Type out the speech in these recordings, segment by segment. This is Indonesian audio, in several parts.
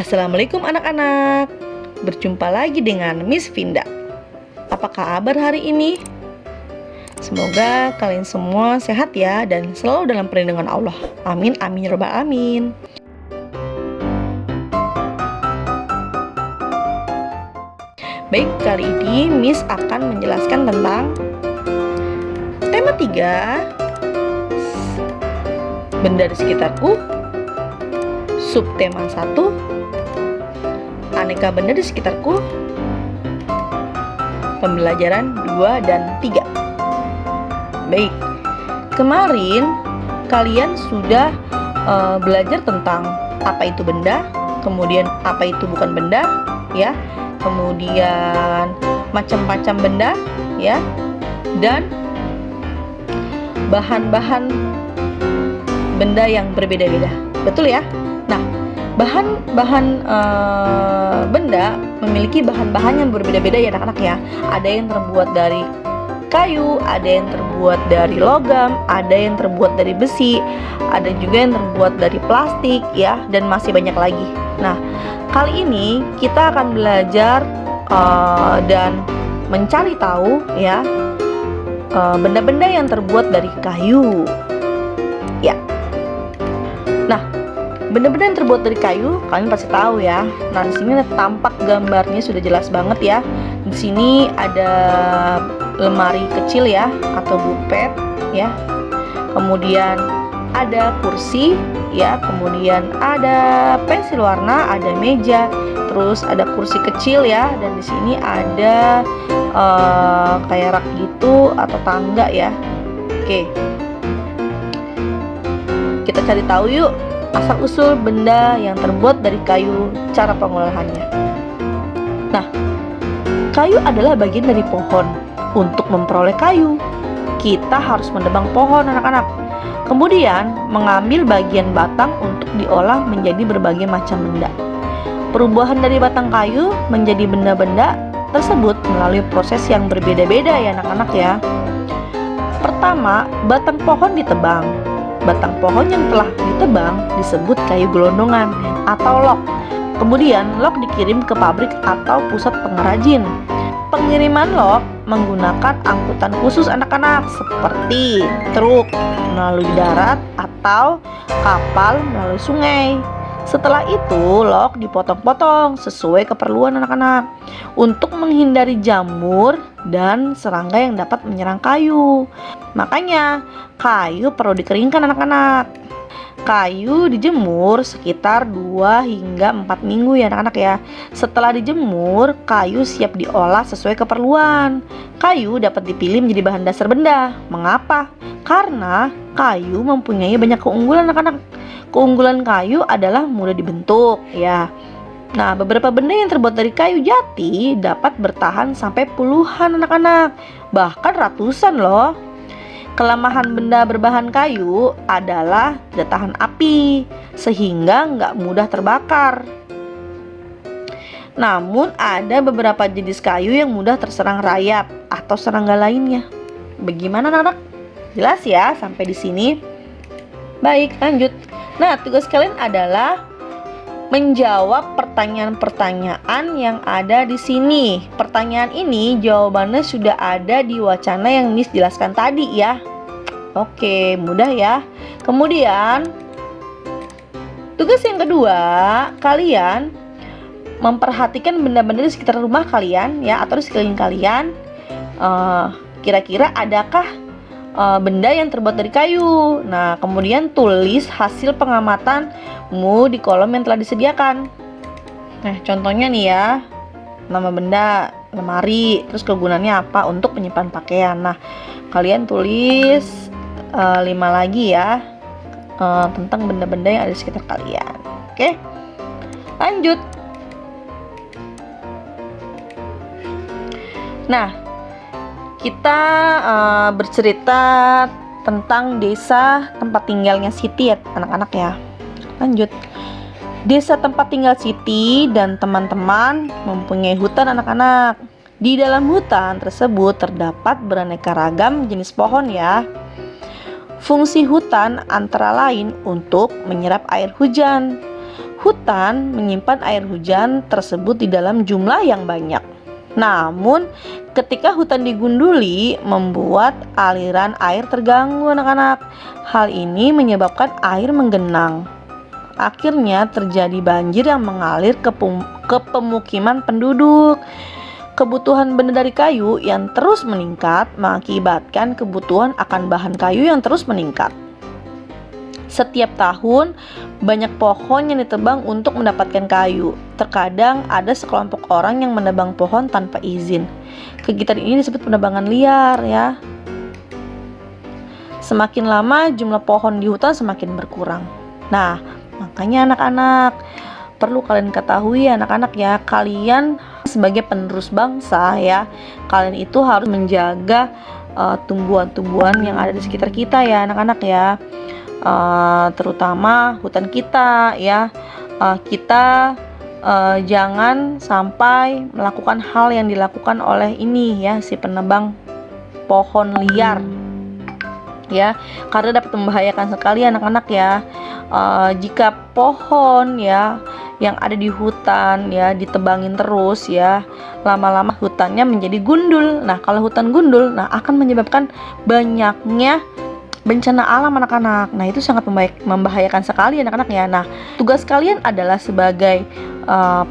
Assalamualaikum anak-anak. Berjumpa lagi dengan Miss Vinda. Apa kabar hari ini? Semoga kalian semua sehat ya dan selalu dalam perlindungan Allah. Amin amin ya rabbal alamin. Baik, kali ini Miss akan menjelaskan tentang tema 3, benda di sekitarku. Subtema 1, aneka benda di sekitarku. Pembelajaran 2 dan 3. Baik, kemarin kalian sudah belajar tentang apa itu benda, kemudian apa itu bukan benda, ya, kemudian macam-macam benda, ya, dan bahan-bahan benda yang berbeda-beda. Betul ya? Nah, bahan-bahan benda memiliki bahan-bahan yang berbeda-beda ya anak-anak ya. Ada yang terbuat dari kayu, ada yang terbuat dari logam, ada yang terbuat dari besi, ada juga yang terbuat dari plastik ya, dan masih banyak lagi. Nah, kali ini kita akan belajar dan mencari tahu ya benda-benda yang terbuat dari kayu. Ya. Nah, benda-benda yang terbuat dari kayu kalian pasti tahu ya. Nah, di sini tampak gambarnya sudah jelas banget ya. Di sini ada lemari kecil ya atau bupet ya. Kemudian ada kursi ya, kemudian ada pensil warna, ada meja, terus ada kursi kecil ya, dan di sini ada kayak rak gitu atau tangga ya. Oke. Kita cari tahu yuk asal-usul benda yang terbuat dari kayu, cara pengolahannya. Nah, kayu adalah bagian dari pohon. Untuk memperoleh kayu, kita harus menebang pohon anak-anak. Kemudian, mengambil bagian batang untuk diolah menjadi berbagai macam benda. Perubahan dari batang kayu menjadi benda-benda tersebut melalui proses yang berbeda-beda ya anak-anak ya. Pertama, batang pohon ditebang. Batang pohon yang telah ditebang disebut kayu gelondongan atau log. Kemudian log dikirim ke pabrik atau pusat pengrajin. Pengiriman log menggunakan angkutan khusus anak-anak seperti truk melalui darat atau kapal melalui sungai. Setelah itu log dipotong-potong sesuai keperluan anak-anak untuk menghindari jamur dan serangga yang dapat menyerang kayu. Makanya kayu perlu dikeringkan anak-anak. Kayu dijemur sekitar 2 hingga 4 minggu ya anak-anak ya. Setelah dijemur, kayu siap diolah sesuai keperluan. Kayu dapat dipilih menjadi bahan dasar benda. Mengapa? Karena kayu mempunyai banyak keunggulan anak-anak. Keunggulan kayu adalah mudah dibentuk ya. Nah, beberapa benda yang terbuat dari kayu jati dapat bertahan sampai puluhan anak-anak, bahkan ratusan loh. Kelemahan benda berbahan kayu adalah tidak tahan api, sehingga nggak mudah terbakar. Namun ada beberapa jenis kayu yang mudah terserang rayap atau serangga lainnya. Bagaimana anak-anak? Jelas ya sampai di sini? Baik, lanjut. Nah, tugas kalian adalah menjawab pertanyaan-pertanyaan yang ada di sini. Pertanyaan ini jawabannya sudah ada di wacana yang Miss jelaskan tadi ya. Oke, mudah ya. Kemudian tugas yang kedua, kalian memperhatikan benda-benda di sekitar rumah kalian ya, atau di sekeliling kalian. Kira-kira adakah benda yang terbuat dari kayu? Nah, kemudian tulis hasil pengamatanmu di kolom yang telah disediakan. Nah, contohnya nih ya, nama benda, lemari, terus kegunaannya apa untuk penyimpan pakaian. Nah, kalian tulis 5 lagi ya tentang benda-benda yang ada di sekitar kalian. Oke, lanjut. Nah, kita bercerita tentang desa tempat tinggalnya Siti ya anak-anak ya. Lanjut. Desa tempat tinggal Siti dan teman-teman mempunyai hutan anak-anak. Di dalam hutan tersebut terdapat beraneka ragam jenis pohon ya. Fungsi hutan antara lain untuk menyerap air hujan, hutan menyimpan air hujan tersebut di dalam jumlah yang banyak. Namun, ketika hutan digunduli, membuat aliran air terganggu anak-anak. Hal ini menyebabkan air menggenang. Akhirnya terjadi banjir yang mengalir ke pemukiman penduduk. Kebutuhan benda dari kayu yang terus meningkat mengakibatkan kebutuhan akan bahan kayu yang terus meningkat. Setiap tahun, banyak pohon yang ditebang untuk mendapatkan kayu. Terkadang ada sekelompok orang yang menebang pohon tanpa izin. Kegiatan ini disebut penebangan liar ya. Semakin lama jumlah pohon di hutan semakin berkurang. Nah, makanya anak-anak perlu kalian ketahui anak-anak ya, kalian sebagai penerus bangsa ya, kalian itu harus menjaga tumbuhan-tumbuhan yang ada di sekitar kita ya anak-anak ya. Terutama hutan kita ya. Kita jangan sampai melakukan hal yang dilakukan oleh ini ya, si penebang pohon liar ya, karena dapat membahayakan sekali anak-anak ya. Jika pohon ya yang ada di hutan ya ditebangin terus ya, lama-lama hutannya menjadi gundul. Nah, kalau hutan gundul, nah akan menyebabkan banyaknya bencana alam anak-anak. Nah, itu sangat membahayakan sekali anak-anak ya. Nah, tugas kalian adalah sebagai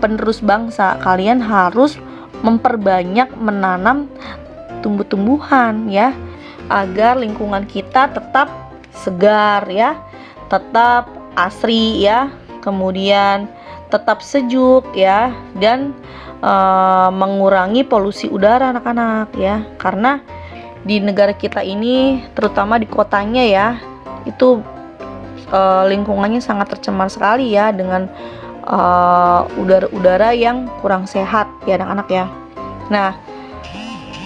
penerus bangsa, kalian harus memperbanyak menanam tumbuh-tumbuhan ya, agar lingkungan kita tetap segar ya, tetap asri ya, kemudian tetap sejuk ya, dan mengurangi polusi udara anak-anak ya. Karena di negara kita ini, terutama di kotanya ya, itu lingkungannya sangat tercemar sekali ya, dengan udara-udara yang kurang sehat ya anak-anak ya. Nah,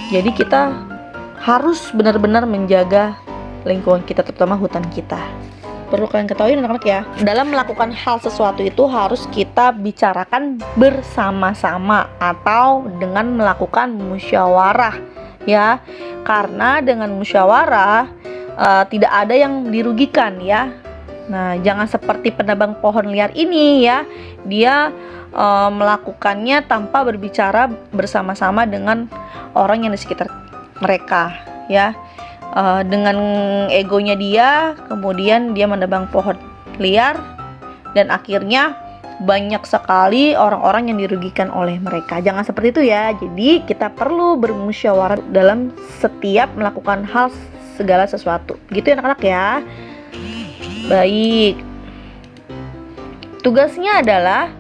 jadi kita harus benar-benar menjaga lingkungan kita, terutama hutan kita. Perlu kalian ketahui anak-anak ya, dalam melakukan hal sesuatu itu harus kita bicarakan bersama-sama atau dengan melakukan musyawarah ya. Karena dengan musyawarah tidak ada yang dirugikan ya. Nah, jangan seperti penebang pohon liar ini ya, dia melakukannya tanpa berbicara bersama-sama dengan orang yang di sekitar mereka ya. Dengan egonya dia, kemudian dia menebang pohon liar, dan akhirnya banyak sekali orang-orang yang dirugikan oleh mereka. Jangan seperti itu ya. Jadi kita perlu bermusyawarah dalam setiap melakukan hal segala sesuatu. Gitu ya anak-anak ya. Baik. Tugasnya adalah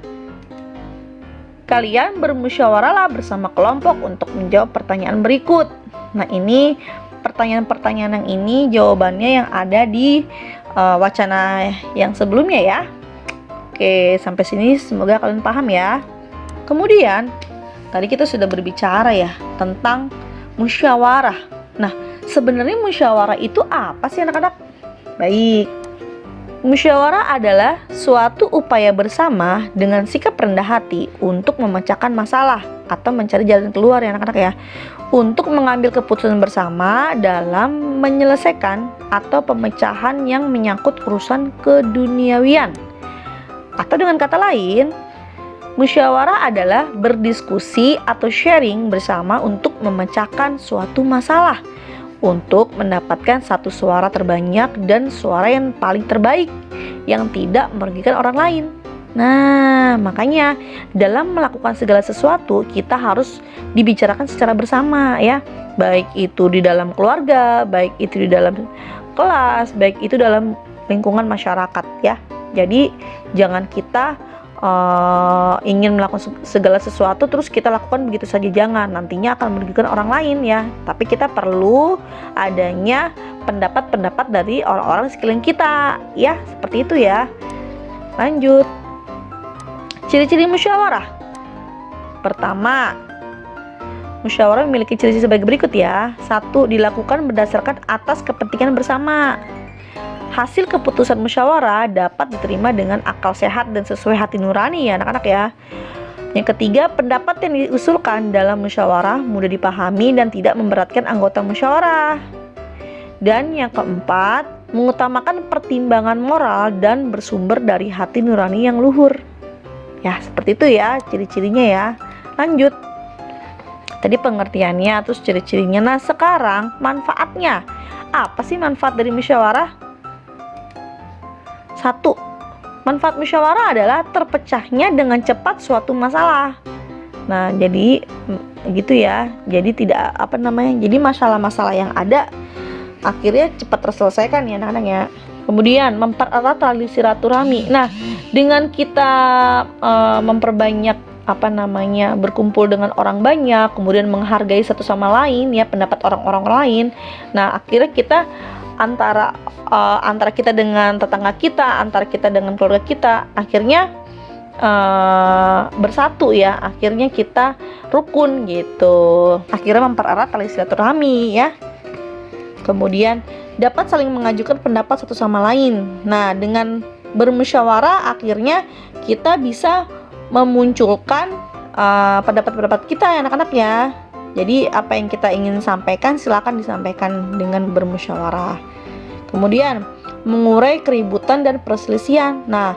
kalian bermusyawarahlah bersama kelompok untuk menjawab pertanyaan berikut. Nah, ini pertanyaan-pertanyaan yang ini jawabannya yang ada di wacana yang sebelumnya ya. Oke, sampai sini semoga kalian paham ya. Kemudian, tadi kita sudah berbicara ya tentang musyawarah. Nah, sebenarnya musyawarah itu apa sih anak-anak? Baik. Musyawarah adalah suatu upaya bersama dengan sikap rendah hati untuk memecahkan masalah atau mencari jalan keluar ya anak-anak ya. Untuk mengambil keputusan bersama dalam menyelesaikan atau pemecahan yang menyangkut urusan keduniawian. Atau dengan kata lain, musyawarah adalah berdiskusi atau sharing bersama untuk memecahkan suatu masalah, untuk mendapatkan satu suara terbanyak dan suara yang paling terbaik yang tidak merugikan orang lain. Nah, makanya dalam melakukan segala sesuatu kita harus dibicarakan secara bersama ya. Baik itu di dalam keluarga, baik itu di dalam kelas, baik itu dalam lingkungan masyarakat ya. Jadi jangan kita ingin melakukan segala sesuatu terus kita lakukan begitu saja, jangan, nantinya akan merugikan orang lain ya. Tapi kita perlu adanya pendapat-pendapat dari orang-orang sekeliling kita ya, seperti itu ya. Lanjut, ciri-ciri musyawarah. Pertama, musyawarah memiliki ciri-ciri sebagai berikut ya. 1. Dilakukan berdasarkan atas kepentingan bersama. Hasil keputusan musyawarah dapat diterima dengan akal sehat dan sesuai hati nurani ya anak-anak ya. Yang ketiga, pendapat yang diusulkan dalam musyawarah mudah dipahami dan tidak memberatkan anggota musyawarah. Dan yang keempat, mengutamakan pertimbangan moral dan bersumber dari hati nurani yang luhur. Ya, seperti itu ya ciri-cirinya ya. Lanjut. Tadi pengertiannya, terus ciri-cirinya. Nah, sekarang manfaatnya. Apa sih manfaat dari musyawarah? 1. Manfaat musyawarah adalah terpecahnya dengan cepat suatu masalah. Nah, jadi gitu ya. Jadi jadi masalah-masalah yang ada akhirnya cepat terselesaikan ya anak-anak ya. Kemudian mempererat tali silaturahmi. Nah, dengan kita memperbanyak berkumpul dengan orang banyak, kemudian menghargai satu sama lain ya pendapat orang-orang lain. Nah, akhirnya kita antara kita dengan tetangga kita, antara kita dengan keluarga kita, akhirnya bersatu ya, akhirnya kita rukun gitu, akhirnya mempererat tali silaturahmi ya. Kemudian dapat saling mengajukan pendapat satu sama lain. Nah, dengan bermusyawarah akhirnya kita bisa memunculkan pendapat-pendapat kita ya anak-anak ya. Jadi apa yang kita ingin sampaikan silakan disampaikan dengan bermusyawarah. Kemudian mengurai keributan dan perselisihan. Nah,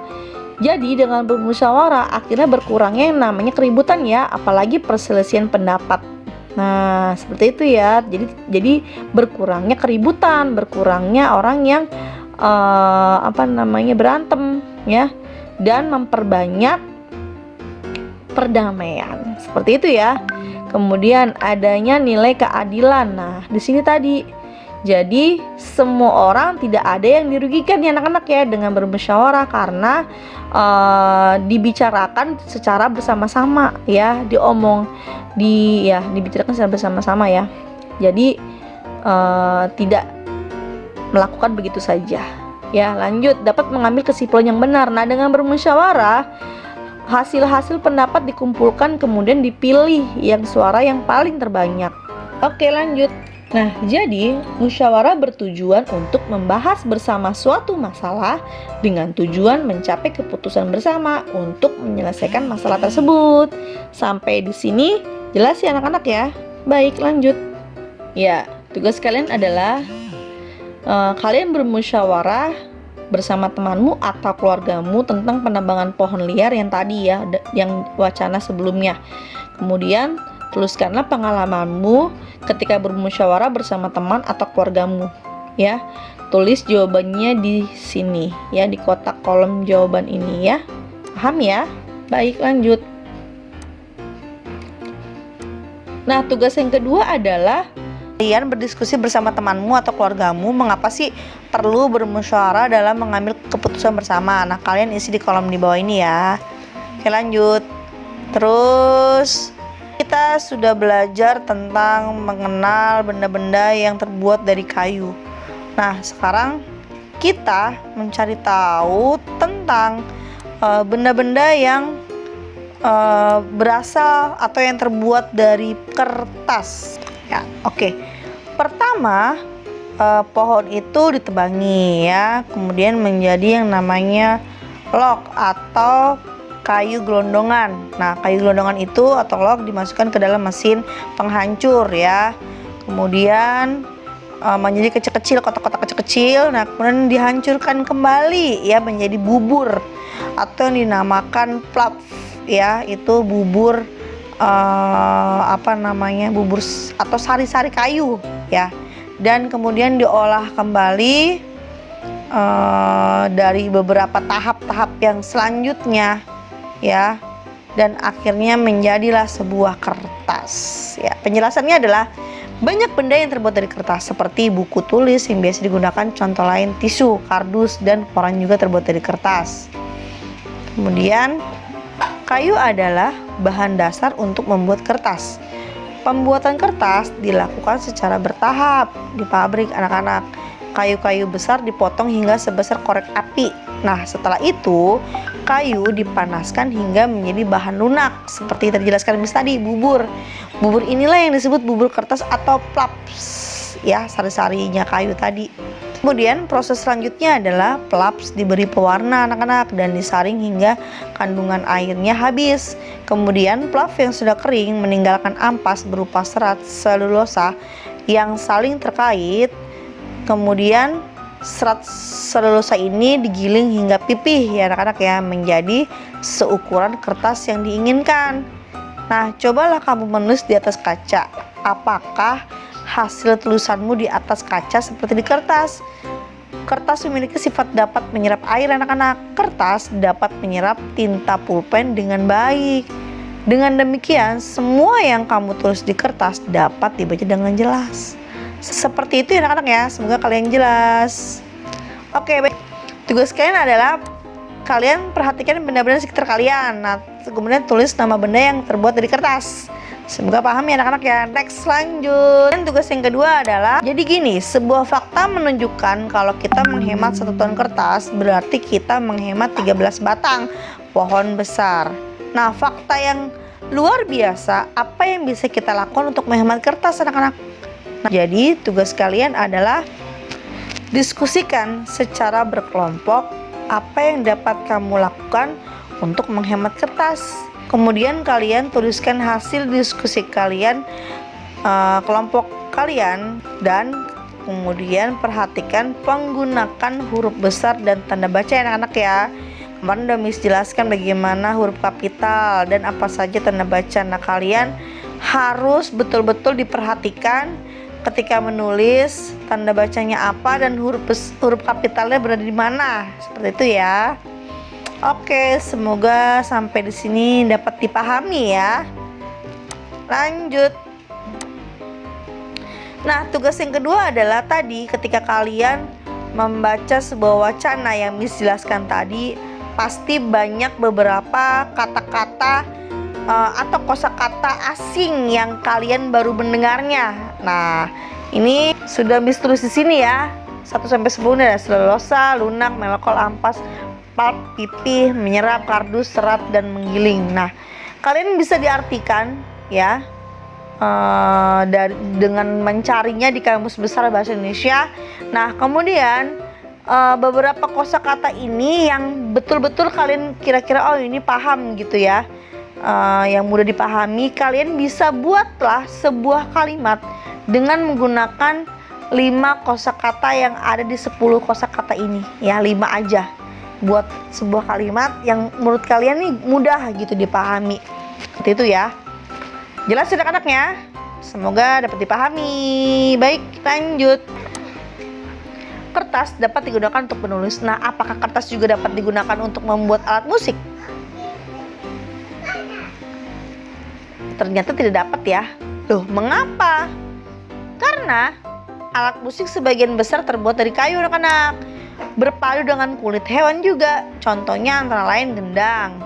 jadi dengan bermusyawarah akhirnya berkurangnya yang namanya keributan ya, apalagi perselisihan pendapat. Nah, seperti itu ya. Jadi berkurangnya keributan, berkurangnya orang yang berantem ya, dan memperbanyak perdamaian. Seperti itu ya. Kemudian adanya nilai keadilan. Nah, di sini tadi. Jadi semua orang tidak ada yang dirugikan ya anak-anak ya dengan bermusyawarah, karena dibicarakan secara bersama-sama ya, dibicarakan secara bersama-sama ya. Jadi tidak melakukan begitu saja. Ya, lanjut, dapat mengambil kesimpulan yang benar. Nah, dengan bermusyawarah hasil-hasil pendapat dikumpulkan kemudian dipilih yang suara yang paling terbanyak. Oke, lanjut. Nah, jadi musyawarah bertujuan untuk membahas bersama suatu masalah dengan tujuan mencapai keputusan bersama untuk menyelesaikan masalah tersebut. Sampai di sini jelas ya anak-anak ya? Baik, lanjut. Ya, tugas kalian adalah kalian bermusyawarah bersama temanmu atau keluargamu tentang penebangan pohon liar yang tadi ya, yang wacana sebelumnya. Kemudian tuliskanlah pengalamanmu ketika bermusyawarah bersama teman atau keluargamu ya. Tulis jawabannya di sini ya, di kotak kolom jawaban ini ya. Paham ya? Baik, lanjut. Nah, tugas yang kedua adalah kalian berdiskusi bersama temanmu atau keluargamu mengapa sih perlu bermusyawarah dalam mengambil keputusan bersama. Nah, kalian isi di kolom di bawah ini ya. Oke, lanjut. Terus kita sudah belajar tentang mengenal benda-benda yang terbuat dari kayu. Nah, sekarang kita mencari tahu tentang benda-benda yang berasal atau yang terbuat dari kertas. Ya, oke. Pertama, pohon itu ditebangi ya, kemudian menjadi yang namanya log atau kayu gelondongan. Nah, kayu gelondongan itu atau log dimasukkan ke dalam mesin penghancur ya. Kemudian menjadi kecil-kecil, kotak-kotak kecil-kecil. Nah, kemudian dihancurkan kembali ya menjadi bubur atau yang dinamakan pulp ya. Itu bubur bubur atau sari-sari kayu ya. Dan kemudian diolah kembali dari beberapa tahap-tahap yang selanjutnya ya, dan akhirnya menjadilah sebuah kertas ya. Penjelasannya adalah banyak benda yang terbuat dari kertas seperti buku tulis yang biasa digunakan, contoh lain tisu, kardus, dan koran juga terbuat dari kertas. Kemudian kayu adalah bahan dasar untuk membuat kertas. Pembuatan kertas dilakukan secara bertahap di pabrik anak-anak. Kayu-kayu besar dipotong hingga sebesar korek api. Nah, setelah itu kayu dipanaskan hingga menjadi bahan lunak seperti tadi dijelaskan Miss tadi, bubur. Bubur inilah yang disebut bubur kertas atau pulps ya, sari-sarinya kayu tadi. Kemudian proses selanjutnya adalah pulps diberi pewarna anak-anak dan disaring hingga kandungan airnya habis. Kemudian pulp yang sudah kering meninggalkan ampas berupa serat selulosa yang saling terkait. Kemudian Serat selulosa ini digiling hingga pipih ya anak-anak ya, menjadi seukuran kertas yang diinginkan. Nah, cobalah kamu menulis di atas kaca. Apakah hasil tulisanmu di atas kaca seperti di kertas? Kertas memiliki sifat dapat menyerap air anak-anak. Kertas dapat menyerap tinta pulpen dengan baik. Dengan demikian, semua yang kamu tulis di kertas dapat dibaca dengan jelas. Seperti itu ya anak-anak ya, semoga kalian jelas. Oke, baik. Tugas kalian adalah kalian perhatikan benda-benda di sekitar kalian. Nah, kemudian tulis nama benda yang terbuat dari kertas. Semoga paham ya anak-anak ya. Next, lanjut. Dan tugas yang kedua adalah, jadi gini, sebuah fakta menunjukkan kalau kita menghemat 1 ton kertas, berarti kita menghemat 13 batang pohon besar. Nah, fakta yang luar biasa, apa yang bisa kita lakukan untuk menghemat kertas anak-anak? Nah, jadi tugas kalian adalah diskusikan secara berkelompok apa yang dapat kamu lakukan untuk menghemat kertas. Kemudian kalian tuliskan hasil diskusi kalian, kelompok kalian, dan kemudian perhatikan penggunakan huruf besar dan tanda baca ya anak-anak ya. Kemarin udah Miss jelaskan bagaimana huruf kapital dan apa saja tanda baca. Nah, kalian harus betul-betul diperhatikan ketika menulis tanda bacanya apa dan huruf kapitalnya berada di mana. Seperti itu ya. Oke, semoga sampai di sini dapat dipahami ya. Lanjut. Nah, tugas yang kedua adalah tadi ketika kalian membaca sebuah wacana yang Miss jelaskan tadi, pasti banyak beberapa kata-kata atau kosakata asing yang kalian baru mendengarnya. Nah, ini sudah Miss tulis di sini ya. 1 sampai 10 ada selulosa, lunak, melekol, ampas, pulp, pipih, menyerap, kardus, serat, dan menggiling. Nah, kalian bisa diartikan ya dengan mencarinya di Kamus Besar Bahasa Indonesia. Nah, kemudian beberapa kosakata ini yang betul-betul kalian kira-kira oh ini paham gitu ya, yang mudah dipahami, kalian bisa buatlah sebuah kalimat dengan menggunakan 5 kosakata yang ada di 10 kosakata ini ya. 5 aja buat sebuah kalimat yang menurut kalian nih mudah gitu dipahami. Seperti itu ya. Jelas ya anak-anaknya? Semoga dapat dipahami. Baik, lanjut. Kertas dapat digunakan untuk menulis. Nah, apakah kertas juga dapat digunakan untuk membuat alat musik? Ternyata tidak dapat ya. Loh, mengapa? Karena alat musik sebagian besar terbuat dari kayu anak-anak, berpadu dengan kulit hewan juga. Contohnya antara lain gendang.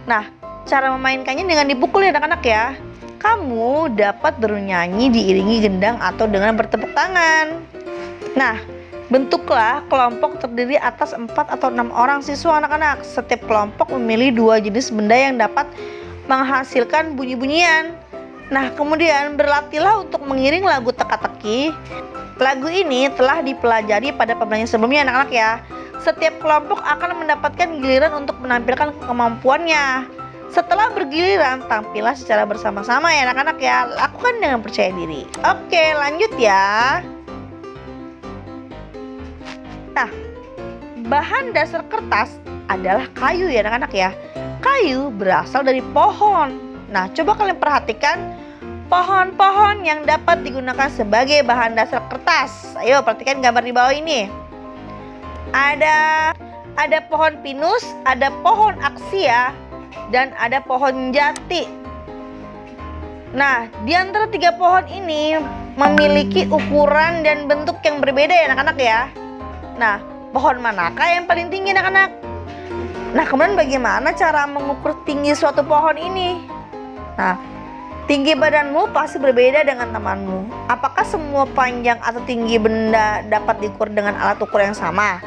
Nah, cara memainkannya dengan dipukul ya anak-anak ya. Kamu dapat bernyanyi diiringi gendang atau dengan bertepuk tangan. Nah, bentuklah kelompok terdiri atas 4 atau 6 orang siswa anak-anak. Setiap kelompok memilih 2 jenis benda yang dapat menghasilkan bunyi-bunyian. Nah, kemudian berlatihlah untuk mengiring lagu teka-teki. Lagu ini telah dipelajari pada pembelajaran sebelumnya anak-anak ya. Setiap kelompok akan mendapatkan giliran untuk menampilkan kemampuannya. Setelah bergiliran, tampillah secara bersama-sama ya anak-anak ya. Lakukan dengan percaya diri. Oke, lanjut ya. Nah, bahan dasar kertas adalah kayu ya anak-anak ya. Kayu berasal dari pohon. Nah, coba kalian perhatikan pohon-pohon yang dapat digunakan sebagai bahan dasar kertas. Ayo perhatikan gambar di bawah ini. Ada pohon pinus, ada pohon aksia, dan ada pohon jati. Nah, di antara 3 pohon ini memiliki ukuran dan bentuk yang berbeda ya anak-anak ya. Nah, pohon manakah yang paling tinggi anak-anak? Nah, kemudian bagaimana cara mengukur tinggi suatu pohon ini? Nah, tinggi badanmu pasti berbeda dengan temanmu. Apakah semua panjang atau tinggi benda dapat diukur dengan alat ukur yang sama?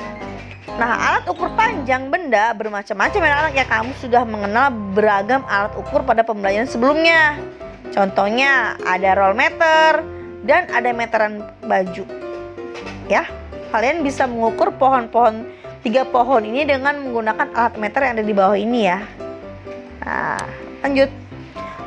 Nah, alat ukur panjang benda bermacam-macam ya anak-anak ya. Kamu sudah mengenal beragam alat ukur pada pembelajaran sebelumnya. Contohnya ada roll meter dan ada meteran baju. Ya, kalian bisa mengukur pohon-pohon 3 pohon ini dengan menggunakan alat meter yang ada di bawah ini ya. Nah, lanjut.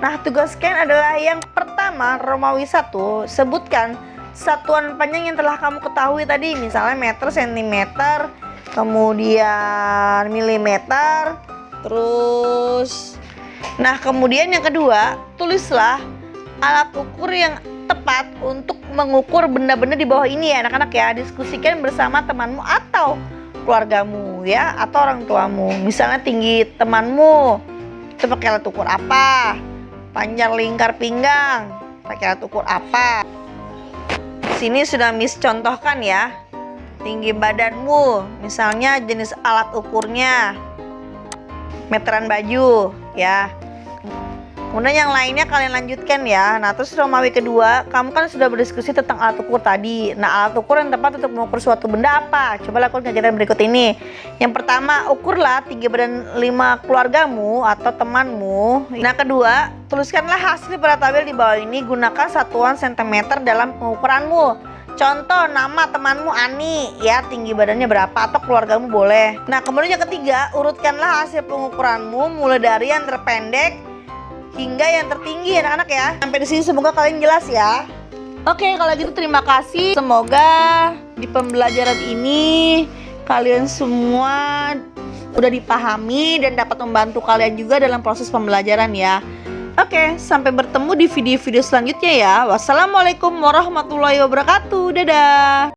Nah, tugas kalian adalah yang pertama, Romawi 1, sebutkan satuan panjang yang telah kamu ketahui tadi, misalnya meter, sentimeter, kemudian milimeter, terus. Nah, kemudian yang kedua, tulislah alat ukur yang tepat untuk mengukur benda-benda di bawah ini ya anak-anak ya. Diskusikan bersama temanmu atau keluargamu ya, atau orang tuamu. Misalnya tinggi temanmu itu pakai alat ukur apa, panjang lingkar pinggang pakai alat ukur apa. Sini sudah Miss contohkan ya. Tinggi badanmu, misalnya jenis alat ukurnya meteran baju ya. Kemudian yang lainnya kalian lanjutkan ya. Nah, terus Romawi kedua, kamu kan sudah berdiskusi tentang alat ukur tadi. Nah, alat ukur yang tepat untuk mengukur suatu benda apa? Coba lakukan kegiatan berikut ini. Yang pertama, ukurlah tinggi badan 5 keluargamu atau temanmu. Nah, kedua, tuliskanlah hasil pada tabel di bawah ini. Gunakan satuan sentimeter dalam pengukuranmu. Contoh, nama temanmu Ani ya, tinggi badannya berapa, atau keluargamu boleh. Nah, kemudian yang ketiga, urutkanlah hasil pengukuranmu mulai dari yang terpendek hingga yang tertinggi anak-anak ya. Sampai di sini semoga kalian jelas ya. Oke, kalau gitu terima kasih. Semoga di pembelajaran ini kalian semua udah dipahami dan dapat membantu kalian juga dalam proses pembelajaran ya. Oke, sampai bertemu di video-video selanjutnya ya. Wassalamualaikum warahmatullahi wabarakatuh. Dadah.